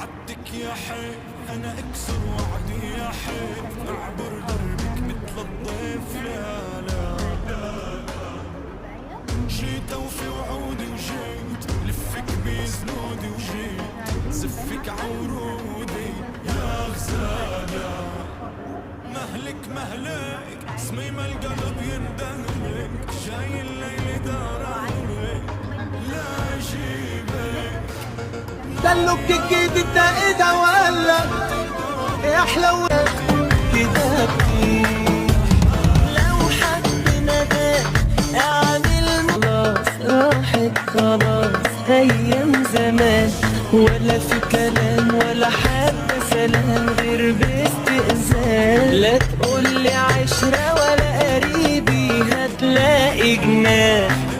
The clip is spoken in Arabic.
وعدتك يا حي انا اكسر وعدي يا حي، اعبر دربك مثل الضيف. لا لا جيت اوفي وعودي وجيت لفك بزنودي وجيت زفك عورودي يا غزالة. مهلك مهلك صميم القلب يندهلك، جاي الليل دار عليك لا يجيبك. دلوك جديد ده ايه ده ولا احلى كده كتير. لو حد ناداك اعمل خلاص راحت خلاص ايام زمان، ولا في كلام ولا حتى سلام غير باستئذان. لا تقولي عشرة ولا قريبي هتلاقي جنان.